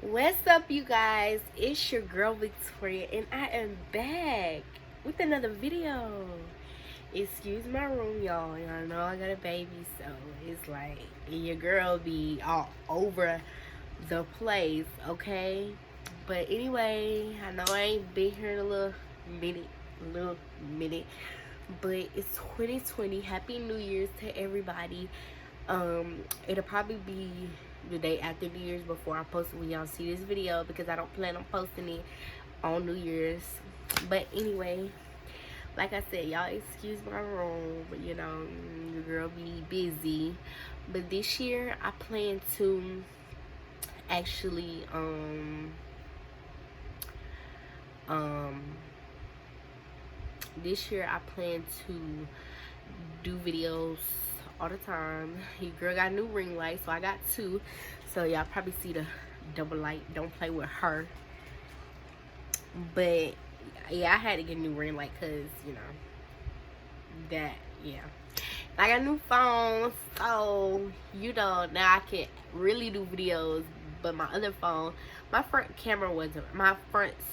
What's up, you guys? It's your girl Victoria, and I am back with another video. Excuse my room, y'all. Y'all know I got a baby, so it's like your girl be all over the place, okay? But anyway, I know I ain't been here in a little minute, but it's 2020. Happy New Year's to everybody. It'll probably be the day after New Year's before I post it when y'all see this video, because I don't plan on posting it on New Year's. But anyway, like I said, y'all excuse my room, but your girl be busy. But this year I plan to actually um this year I plan to do videos all the time. Your girl got a new ring light, so I got two. So y'all probably see the double light. Don't play with her. But yeah, I had to get a new ring light because that, yeah. I got a new phone, so now I can really do videos. But my other phone, my front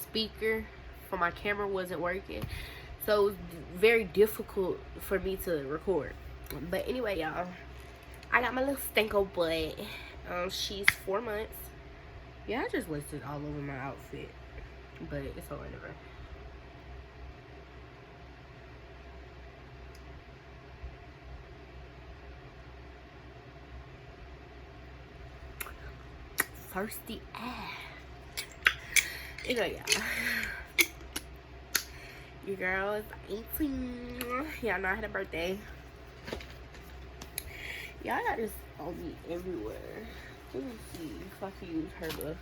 speaker for my camera wasn't working, so it was very difficult for me to record. But anyway, y'all, I got my little stanko butt. She's 4 months. Yeah, I just wasted all over my outfit, but it's all whatever. Thirsty ass. Anyway, y'all, your girl is 18. Y'all know I had a birthday. Y'all got this on me everywhere. Let me see if I can use her to.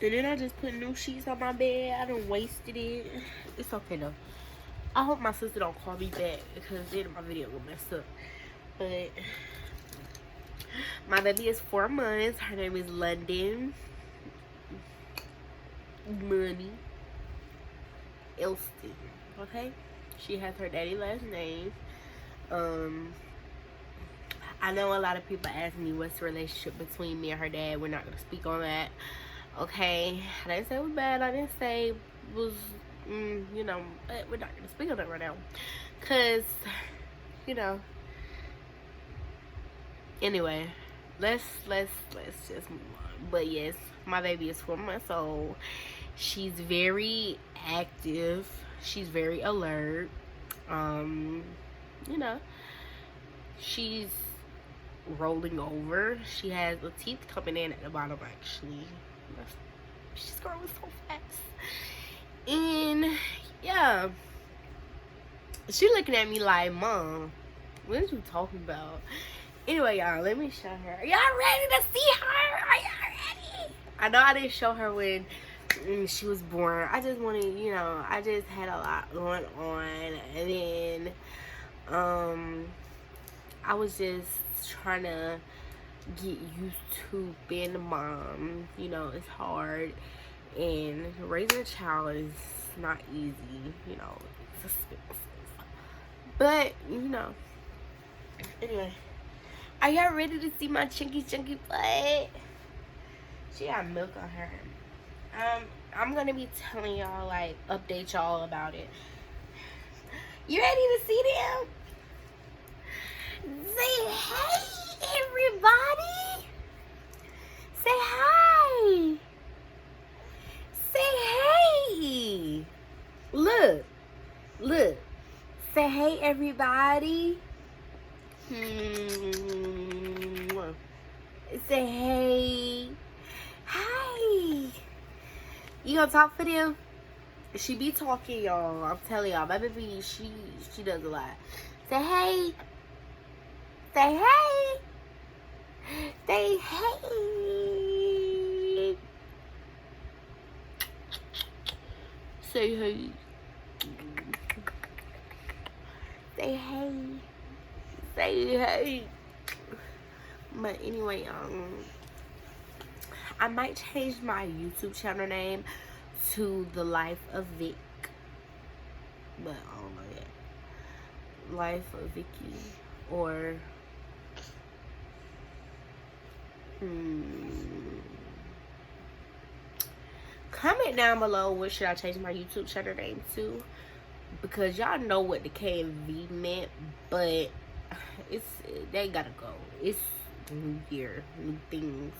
And then I just put new sheets on my bed. I done wasted it. It's okay though. I hope my sister don't call me back, because then my video will mess up. But my baby is 4 months. Her name is London Money Elston. Okay? She has her daddy last name. I know a lot of people ask me what's the relationship between me and her dad. We're not going to speak on that. Okay? I didn't say it was bad. I didn't say it was, but we're not going to speak on that right now. Because, anyway, let's just move on. But yes, my baby is 4 months old. She's very active. She's very alert. She's rolling over. She has the teeth coming in at the bottom, actually. She's growing so fast. And yeah, she looking at me like, Mom, what are you talking about? Anyway, y'all, let me show her. Y'all ready to see her? Are y'all ready? I know I didn't show her when she was born. I just wanted, I just had a lot going on. And then I was just trying to get used to being a mom. It's hard, and raising a child is not easy. It's expensive. But anyway, are y'all ready to see my chunky butt? She got milk on her. I'm gonna be telling y'all, like, update y'all about it. You ready to see them? Say hey, everybody. Say hi. Say hey. Look. Say hey, everybody. Say hey. Hi. You gonna talk for them? She be talking, y'all. I'm telling y'all. My baby, she does a lot. Say hey. Say hey. Say hey. Say hey. Say hey. Say hey. But anyway, I might change my YouTube channel name to The Life of Vic. But I don't know yet. Life of Vicky, or Comment down below what should I change my YouTube channel name to, because y'all know what the K and V meant, but they gotta go. It's new year, new things.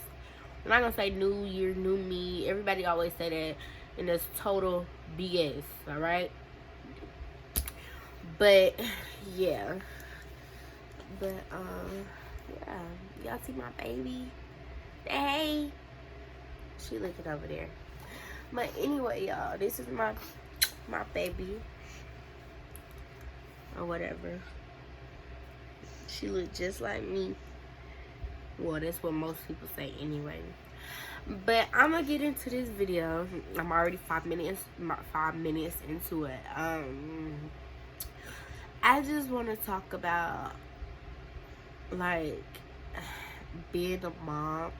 I'm not gonna say new year, new me. Everybody always say that, and that's total BS. All right, but yeah, but yeah, y'all see my baby? Hey, she looking over there. But anyway, y'all, this is my baby, or whatever. She look just like me. Well, that's what most people say anyway. But I'm gonna get into this video. I'm already 5 minutes into it. I just want to talk about, like, being a mom.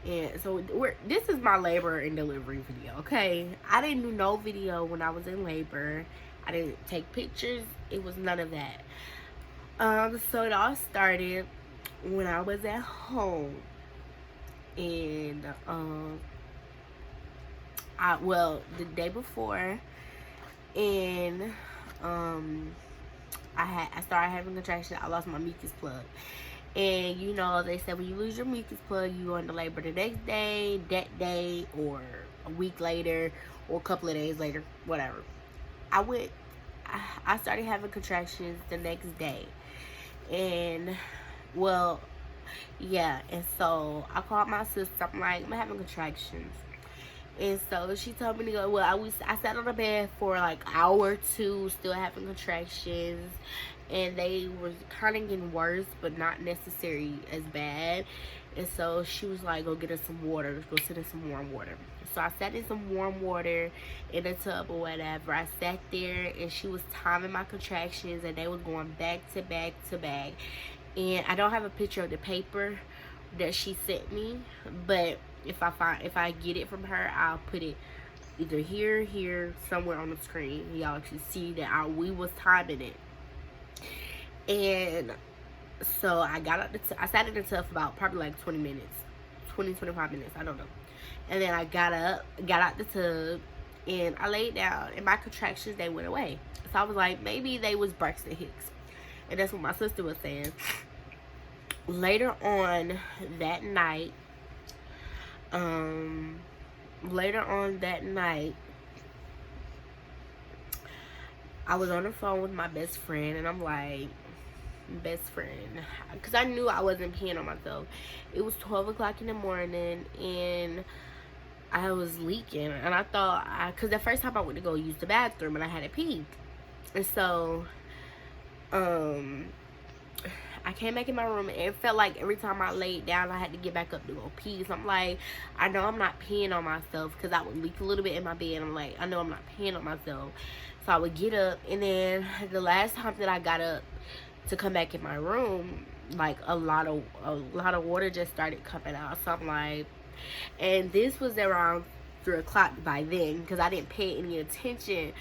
And so this is my labor and delivery video, okay? I didn't do no video when I was in labor. I didn't take pictures. It was none of that. So it all started when I was at home, and the day before, and I started having contractions. I lost my mucus plug, and you know they said when you lose your mucus plug, you go into labor the next day, that day, or a week later, or a couple of days later, whatever. I started having contractions the next day, and well, yeah, and so I called my sister. I'm like, I'm having contractions. And so she told me to go. Well, I sat on the bed for like an hour or two, still having contractions. And they were kind of getting worse, but not necessarily as bad. And so she was like, go get us some water. Go sit in some warm water. So I sat in some warm water in a tub or whatever. I sat there, and she was timing my contractions, and they was going back to back to back. And I don't have a picture of the paper that she sent me, but if I get it from her, I'll put it either here, somewhere on the screen. Y'all can see that we was timing it. And so I got out I sat in the tub for about probably like 25 minutes, I don't know. And then I got out the tub, and I laid down, and my contractions, they went away. So I was like, maybe they was Braxton Hicks. And that's what my sister was saying. Later on that night, I was on the phone with my best friend, and I'm like, best friend, because I knew I wasn't peeing on myself. It was 12 o'clock in the morning, and I was leaking, and I thought, because the first time I went to go use the bathroom, and I had to pee. And so, I came back in my room, and it felt like every time I laid down, I had to get back up to go pee. So I'm like, I know I'm not peeing on myself, because I would leak a little bit in my bed. I'm like, I know I'm not peeing on myself. So I would get up, and then the last time that I got up to come back in my room, like a lot of water just started coming out. So I'm like, and this was around 3 o'clock by then, because I didn't pay any attention.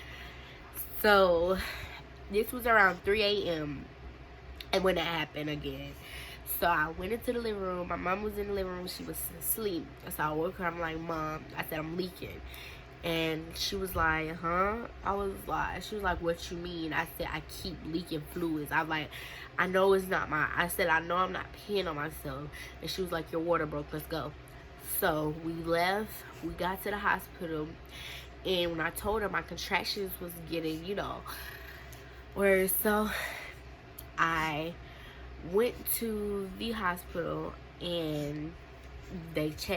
So this was around 3 a.m. and when it happened again. So I went into the living room. My mom was in the living room. She was asleep. So I woke her. I'm like, Mom, I said, I'm leaking. And she was like, huh? She was like, what you mean? I said, I keep leaking fluids. I'm like, I know it's not I said, I know I'm not peeing on myself. And she was like, your water broke. Let's go. So we left. We got to the hospital. And when I told her my contractions was getting, worse. So I went to the hospital, and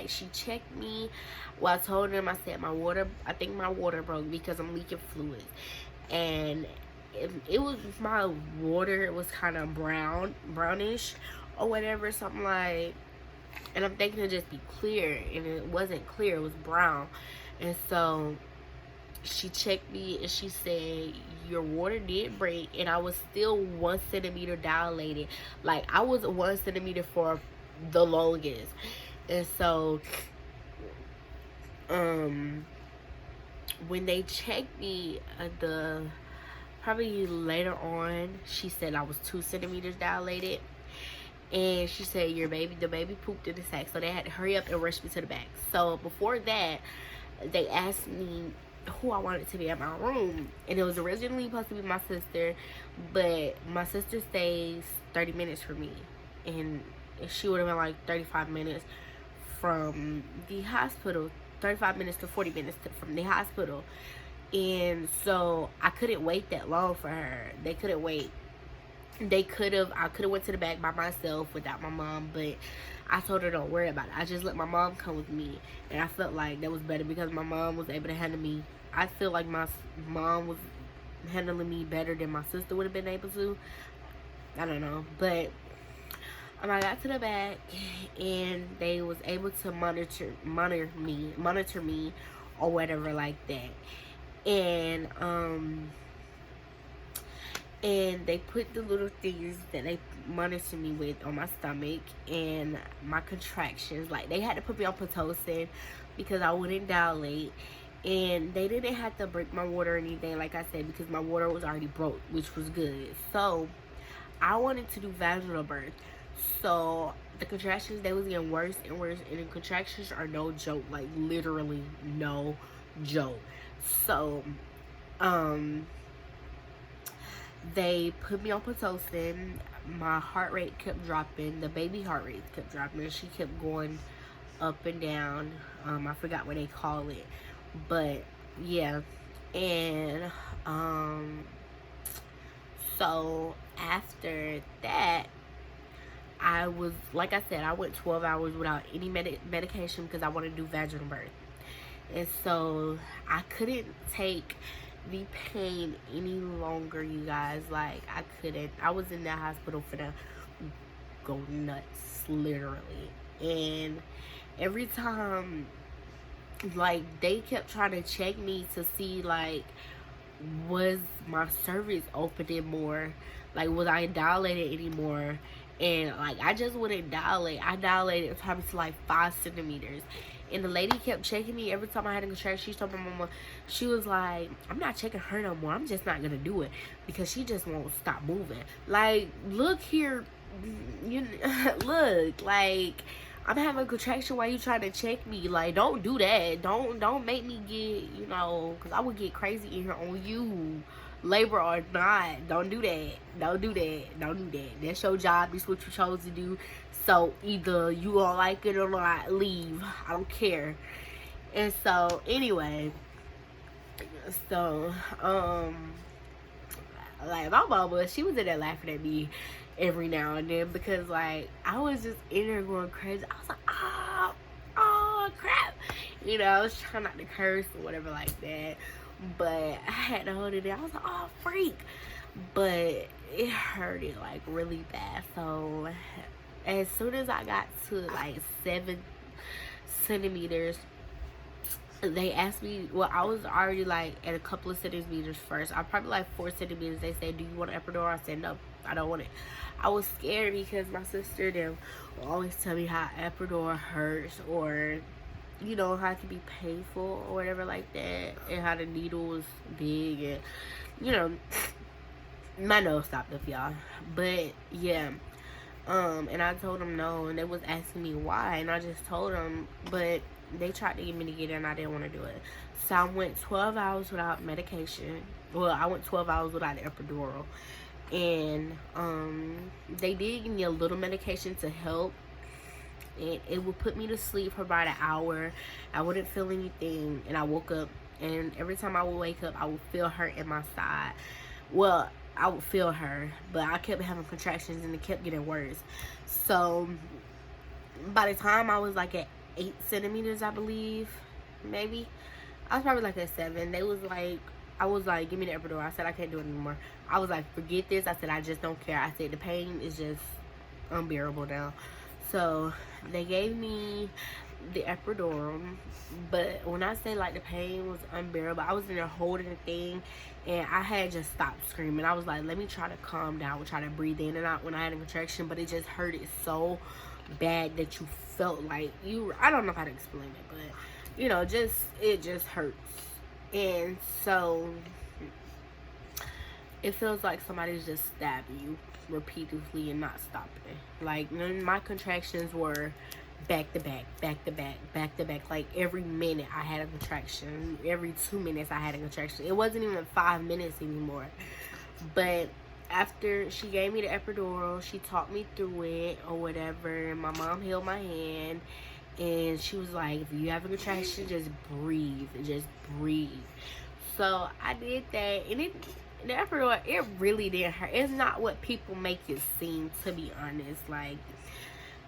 she checked me. Well, I told them, I said, I think my water broke because I'm leaking fluids. And it was, my water was kind of brownish or whatever. So I'm like, and I'm thinking it'd just be clear, and it wasn't clear, it was brown. And so she checked me, and she said, your water did break, and I was still 1 centimeter dilated. Like, I was 1 centimeter for the longest. And so when they checked me, probably later on, she said I was 2 centimeters dilated. and she said the baby pooped in the sack, so they had to hurry up and rush me to the back. So before that, they asked me who I wanted to be in my room, and it was originally supposed to be my sister, but my sister stays 30 minutes from me, and she would have been like 35 minutes from the hospital, 35 minutes to 40 minutes from the hospital. And so I couldn't wait that long for her. They couldn't wait. I could have went to the back by myself without my mom, but I told her don't worry about it. I just let my mom come with me, and I felt like that was better because my mom was able to handle me. I feel like my mom was handling me better than my sister would have been able to. I don't know, but I got to the back, and they was able to monitor me or whatever like that. And they put the little things that they monitor me with on my stomach and my contractions. Like, they had to put me on Pitocin because I wouldn't dilate. And they didn't have to break my water or anything, like I said, because my water was already broke, which was good. So I wanted to do vaginal birth. So the contractions, they was getting worse and worse, and the contractions are no joke, like literally no joke. So they put me on Pitocin. My heart rate kept dropping. The baby heart rate kept dropping. She kept going up and down. I forgot what they call it, but yeah. And so after that, I was, like I said, I went 12 hours without any medication because I wanted to do vaginal birth. And so I couldn't take the pain any longer, you guys. Like, I couldn't. I was in that hospital for the go nuts, literally. And every time, like, they kept trying to check me to see, like, was my cervix opening more? Like, was I dilated anymore? And, like, I just wouldn't dilate. I dilated probably to, like, 5 centimeters. And the lady kept checking me every time I had a contraction. She told my mama, she was like, I'm not checking her no more. I'm just not going to do it because she just won't stop moving. Like, look here. Look, like, I'm having a contraction while you trying to check me. Like, don't do that. Don't make me get, because I would get crazy in here on you. Labor or not, don't do that. Don't do that. Don't do that. That's your job. This is what you chose to do. So either you gonna like it or not, leave. I don't care. And so anyway, so like my mama, she was in there laughing at me every now and then because, like, I was just in there going crazy. I was like, oh crap, I was trying not to curse or whatever like that. But I had to hold it in. I was like, oh, freak. But it hurted, like, really bad. So as soon as I got to, like, 7 centimeters, they asked me, well, I was already, like, at a couple of centimeters first. I probably, like, 4 centimeters. They said, do you want an epidural? I said, no, I don't want it. I was scared because my sister, them, will always tell me how epidural hurts, or how it can be painful or whatever like that, and how the needle was big, and my nose stopped up, y'all. But yeah, and I told them no, and they was asking me why, and I just told them, but they tried to get me to get it, and I didn't want to do it. So I went 12 hours without medication. Well, I went 12 hours without an epidural, and they did give me a little medication to help. It would put me to sleep for about an hour. I wouldn't feel anything, and I woke up, and every time I would wake up, I would feel her in my side. Well, I would feel her, but I kept having contractions, and it kept getting worse. So by the time I was like at 8 centimeters, I believe, maybe, I was probably like at 7. They was like, I was like, give me the epidural. I said, I can't do it anymore. I was like, forget this. I said, I just don't care. I said, the pain is just unbearable now. So they gave me the epidural, but when I say, like, the pain was unbearable, I was in there holding the thing, and I had just stopped screaming. I was like, let me try to calm down, try to breathe in and out when I had a contraction, but it just hurted so bad that you felt like I don't know how to explain it, but it just hurts. And so it feels like somebody's just stabbing you repeatedly and not stopping. Like, my contractions were back to back, back to back, back to back. Like, every minute I had a contraction. Every 2 minutes I had a contraction. It wasn't even 5 minutes anymore. But after she gave me the epidural, she talked me through it or whatever. My mom held my hand. And she was like, if you have a contraction, just breathe. Just breathe. So I did that. And the epidural, it really didn't hurt. It's not what people make it seem, to be honest. Like,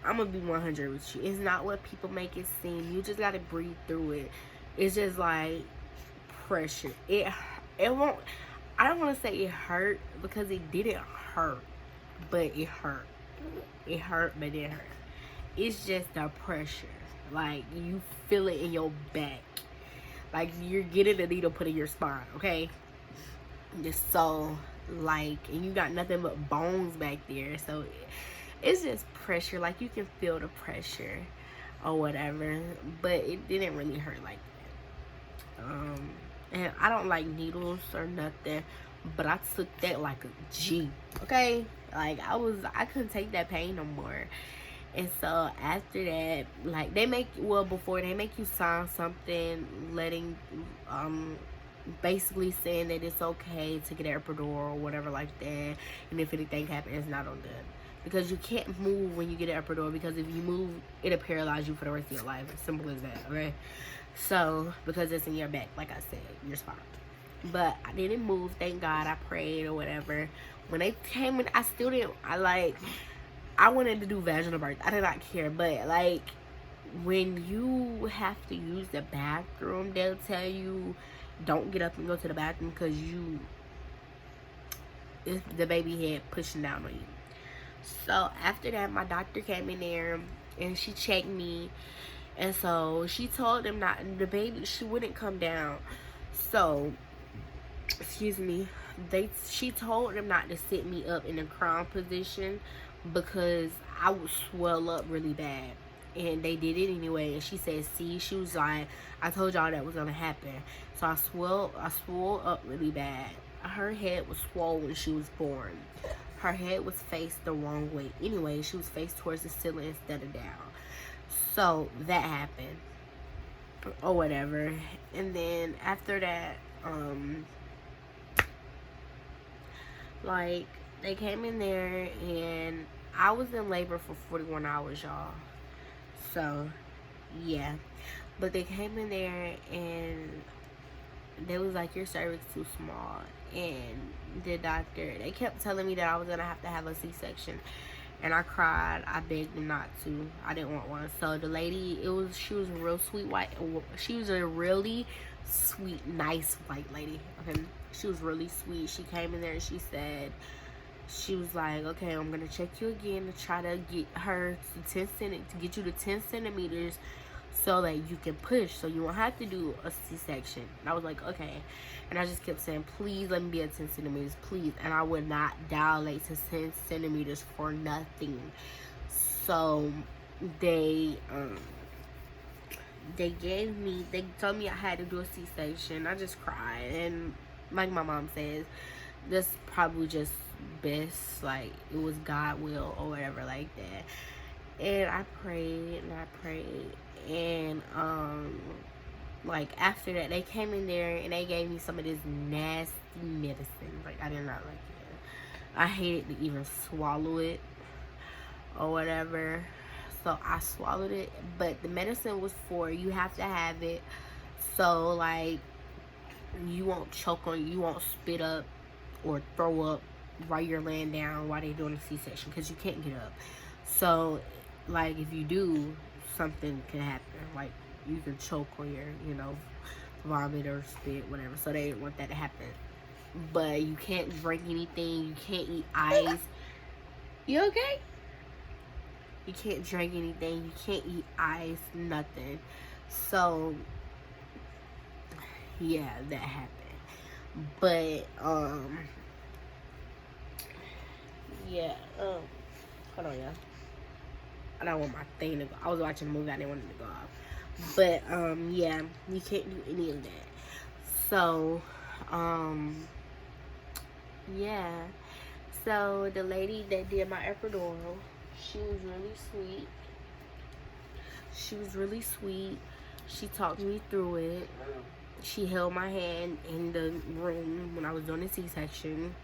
I'm going to be 100 with you. It's not what people make it seem. You just got to breathe through it. It's just like pressure. It won't, I don't want to say it hurt because it didn't hurt. But it hurt. It hurt, but it didn't hurt. It's just the pressure. Like, you feel it in your back. Like, you're getting a needle put in your spine, okay? Just so, like, and you got nothing but bones back there. So, it's just pressure. Like, you can feel the pressure or whatever. But it didn't really hurt like that. And I don't like needles or nothing. But I took that like a G, okay? Like, I couldn't take that pain no more. And so after that, like, before they make you sign something letting, basically saying that it's okay to get an epidural or whatever like that. And if anything happens, it's not on them. Because you can't move when you get an epidural, because if you move, it'll paralyze you for the rest of your life. As simple as that, okay? So, because it's in your back, like I said, your spine. But I didn't move, thank God. I prayed or whatever. When they came in, I still didn't, I wanted to do vaginal birth. I did not care. But, like, when you have to use the bathroom, they'll tell you, don't get up and go to the bathroom because it's the baby head pushing down on you. So, after that, my doctor came in there and she checked me. And so, she told them the baby, she wouldn't come down. So, excuse me, she told them not to sit me up in a crown position because I would swell up really bad. And they did it anyway. And she said, see, she was like, I told y'all that was gonna happen. So I swole up really bad. Her head was swollen when she was born. Her head was faced the wrong way. Anyway, she was faced towards the ceiling instead of down. So that happened. Or whatever. And then after that, like, they came in there and I was in labor for 41 hours, y'all. So, yeah. But they came in there and they was like, your cervix too small. And the doctor, they kept telling me that I was going to have a C-section. And I cried. I begged them not to. I didn't want one. So the lady, she was a real sweet she was a really sweet, nice white lady. Okay. She was really sweet. She came in there and she said, she was like, okay, I'm going to check you again to try to get her to get you to 10 centimeters so that you can push, so you won't have to do a C-section. And I was like, okay. And I just kept saying, please let me be at 10 centimeters, please. And I would not dilate to 10 centimeters for nothing. So they told me I had to do a C-section. I just cried. And like my mom says, this probably just best, like, it was God will or whatever like that. And I prayed and I prayed. And like, after that, they came in there and they gave me some of this nasty medicine. Like, I did not like it. I hated to even swallow it or whatever. So I swallowed it. But the medicine was for, you have to have it so, like, you won't choke on, you won't spit up or throw up while you're laying down while they're doing a C-section, because you can't get up. So, like, if you do, something can happen. Like, you can choke on your, vomit or spit, whatever. So they didn't want that to happen. But you can't drink anything. You can't eat ice. You okay? You can't drink anything. You can't eat ice. Nothing. So, yeah, that happened. But, yeah, hold on, y'all. I don't want my thing to go. I was watching a movie, I didn't want it to go off. But, yeah, you can't do any of that. So, yeah. So the lady that did my epidural, she was really sweet. She was really sweet. She talked me through it. She held my hand in the room when I was doing the C-section.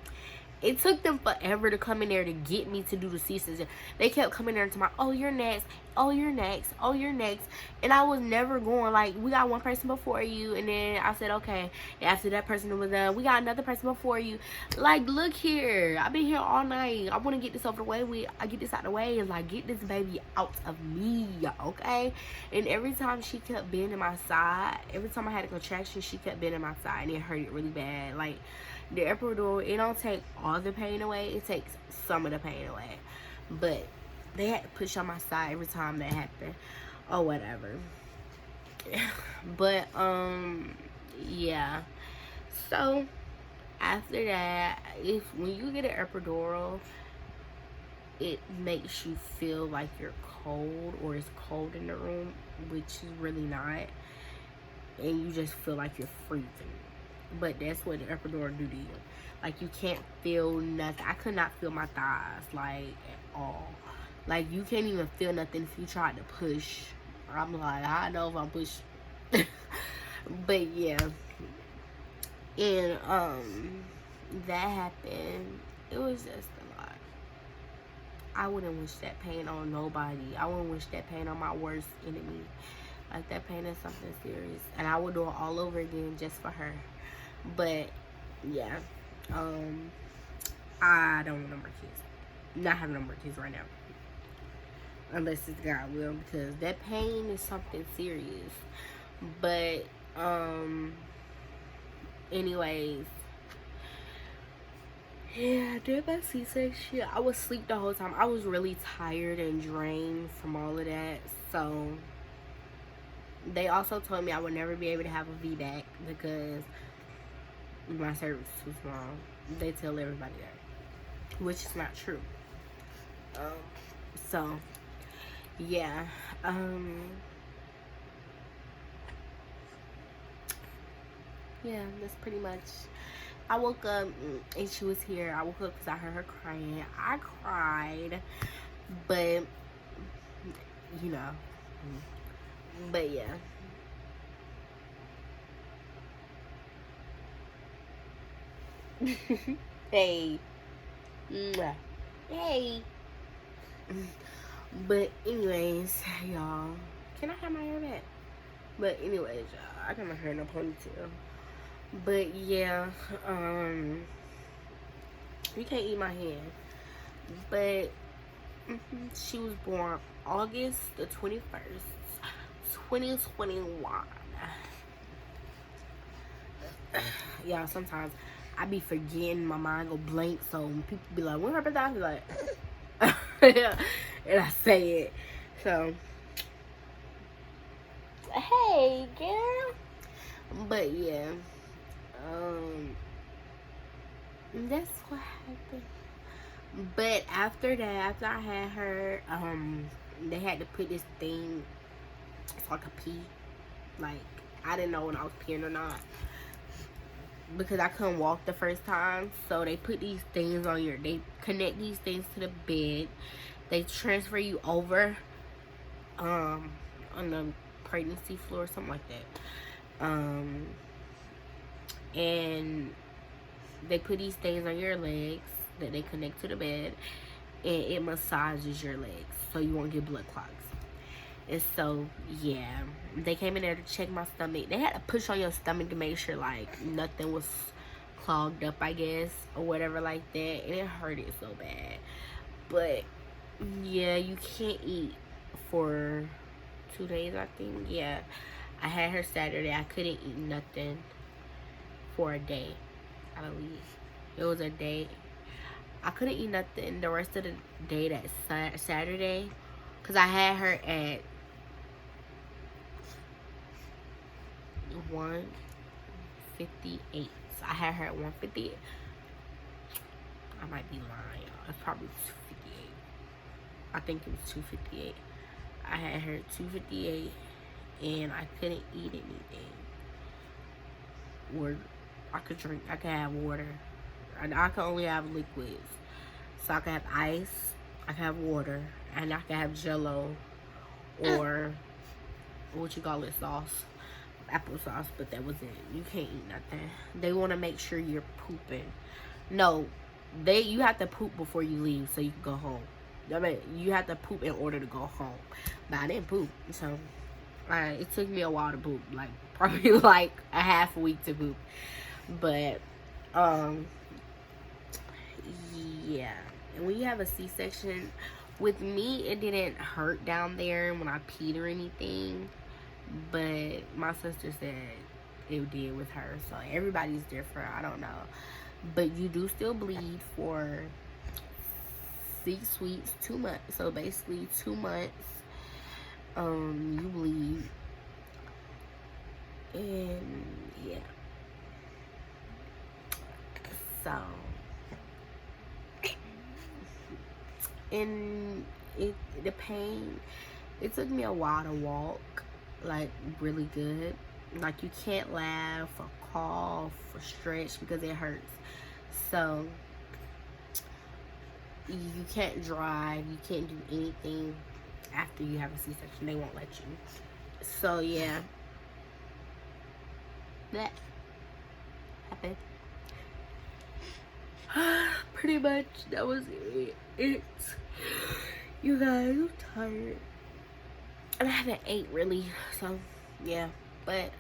It took them forever to come in there to get me to do the C-section. They kept coming there to my, oh, you're next. Oh, you're next. Oh, you're next. And I was never going, like, we got one person before you. And then I said, okay. And after that person was done, we got another person before you. Like, look here. I've been here all night. I want to get this over the way with. I get this out of the way and, like, get this baby out of me, okay? And every time she kept bending my side, every time I had a contraction, she kept bending my side. And it hurt it really bad. Like, the epidural, it don't take all the pain away. It takes some of the pain away. But they had to push on my side every time that happened. Or whatever. But, yeah. So, after that, when you get an epidural, it makes you feel like you're cold or it's cold in the room, which is really not. And you just feel like you're freezing. But that's what the epidural do to you. Like, you can't feel nothing. I could not feel my thighs, like, at all. Like, you can't even feel nothing if you try to push. I'm like, I know if I'm pushing. But, yeah. And, that happened. It was just a lot. I wouldn't wish that pain on nobody. I wouldn't wish that pain on my worst enemy. Like, that pain is something serious. And I would do it all over again just for her. But, yeah. I don't want no more kids. Not having no more kids right now. Unless it's God will. Because that pain is something serious. But, anyways. Yeah, I did my C-section. I was asleep the whole time. I was really tired and drained from all of that. So, they also told me I would never be able to have a VBAC because my cervix is too small. They tell everybody that, which is not true. So, yeah. Yeah, that's pretty much. I woke up and she was here. I woke up because I heard her crying. I cried, but you know. But yeah. Hey. Hey. But anyways, y'all. Can I have my hair back? But anyways, y'all. I got my hair in a ponytail. But yeah, you can't eat my hand. But she was born August the 21st, 2021. Y'all, sometimes I be forgetting, my mind go blank, so when people be like, when her birthday, I be like, and I say it. So, hey, girl. But yeah, that's what happened. But after that, after I had her, they had to put this thing, it's like a pee. Like, I didn't know when I was peeing or not, because I couldn't walk the first time. So they put these things on they connect these things to the bed. They transfer you over on the pregnancy floor or something like that. And they put these things on your legs that they connect to the bed, and it massages your legs so you won't get blood clots. And so, yeah, they came in there to check my stomach. They had to push on your stomach to make sure, like, nothing was clogged up, I guess, or whatever like that. And it hurted so bad. But, yeah, you can't eat for 2 days, I think. Yeah, I had her Saturday. I couldn't eat nothing for a day, I believe. It was a day. I couldn't eat nothing the rest of the day that Saturday. Because I had her at 1:58. So I had her at 1:58. I might be lying, y'all. It's probably 2:58. I think it was 2:58. I had her at 2:58, and I couldn't eat anything. Or I could have water. And I can only have liquids. So I can have ice, I can have water, and I can have Jello or what you call it, sauce, applesauce. But that was it. You can't eat nothing. They want to make sure you're pooping. No, you have to poop before you leave so you can go home. I mean, you have to poop in order to go home. But I didn't poop, so it took me a while to poop, like probably like a half a week to poop. But yeah. And when you have a C-section, with me, it didn't hurt down there when I peed or anything. But my sister said it did with her. So everybody's different. I don't know. But you do still bleed for 6 weeks, 2 months. So basically 2 months, you bleed. And yeah. So, and the pain, it took me a while to walk, like really good. Like you can't laugh or cough or stretch because it hurts. So you can't drive, you can't do anything after you have a C-section. They won't let you. So yeah, that happened. Pretty much that was it. You guys, I'm tired and I haven't ate really, so yeah. But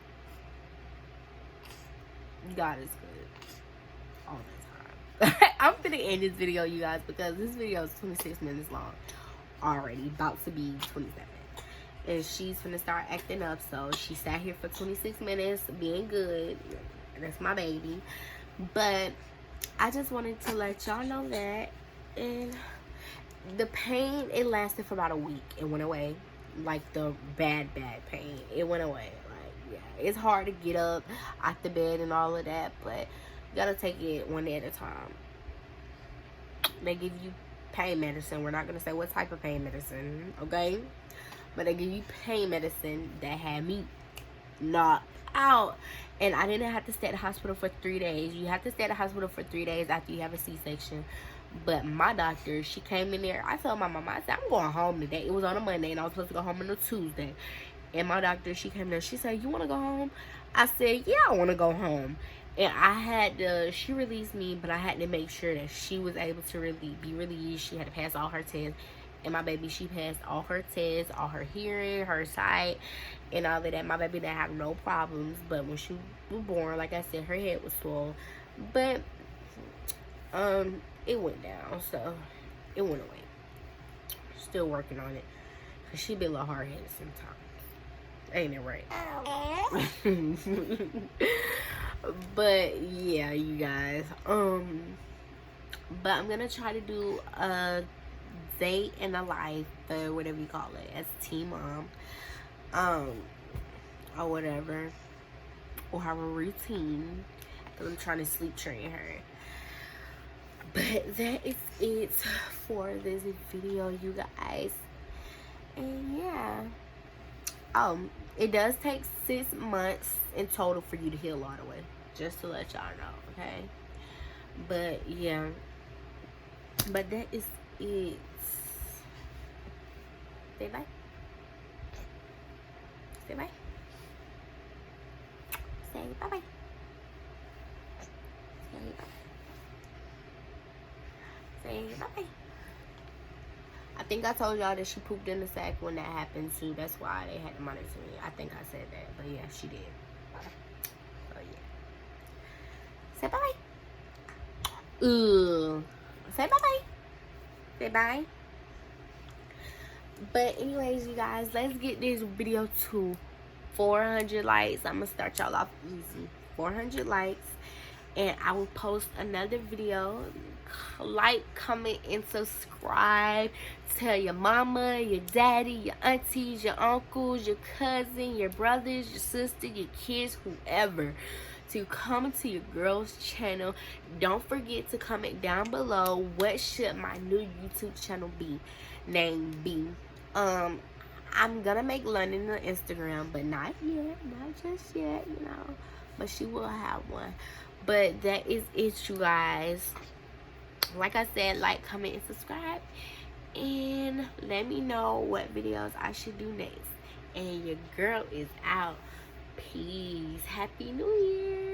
God is good all the time. I'm gonna end this video, you guys, because this video is 26 minutes long already, about to be 27. And she's gonna start acting up, so she sat here for 26 minutes being good. That's my baby. But I just wanted to let y'all know that. And the pain, it lasted for about a week. It went away. Like the bad pain, it went away. Like, yeah, it's hard to get up out the bed and all of that, but you gotta take it one day at a time. They give you pain medicine. We're not gonna say what type of pain medicine, okay? But they give you pain medicine that had me knocked out. And I didn't have to stay at the hospital for 3 days. You have to stay at the hospital for 3 days after you have a C-section. But my doctor, she came in there. I told my mama, I said, I'm going home today. It was on a Monday, and I was supposed to go home on a Tuesday. And my doctor, she came there. She said, you want to go home? I said, yeah, I want to go home. And I had to, she released me, but I had to make sure that she was able to be released. She had to pass all her tests. And my baby, she passed all her tests, all her hearing, her sight, and all of that. My baby didn't have no problems. But when she was born, like I said, her head was swollen. But, it went down, so it went away. Still working on it, cause she be a little hard-headed sometimes. Ain't it right? But yeah, you guys. But I'm gonna try to do a day in the life, or whatever you call it, as teen mom, or whatever, or have a routine. Cause I'm trying to sleep train her. But that is it for this video, you guys. And yeah, it does take 6 months in total for you to heal all the way, just to let y'all know, okay? But yeah, but that is it. Say bye. Say bye. Say bye bye. Say bye. Say bye. I think I told y'all that she pooped in the sack when that happened too. That's why they had to monitor me. I think I said that, but yeah, she did. So yeah. Say bye. Say bye bye. Say bye. But anyways, you guys, let's get this video to 400 likes. I'm gonna start y'all off easy. 400 likes, and I will post another video. Like, comment, and subscribe. Tell your mama, your daddy, your aunties, your uncles, your cousin, your brothers, your sister, your kids, whoever, to come to your girl's channel. Don't forget to comment down below, what should my new YouTube channel be named be. I'm gonna make London an Instagram, but not yet, not just yet, you know. But she will have one. But that is it, you guys. Like I said, like, comment, and subscribe, and let me know what videos I should do next. And your girl is out. Peace. Happy New Year.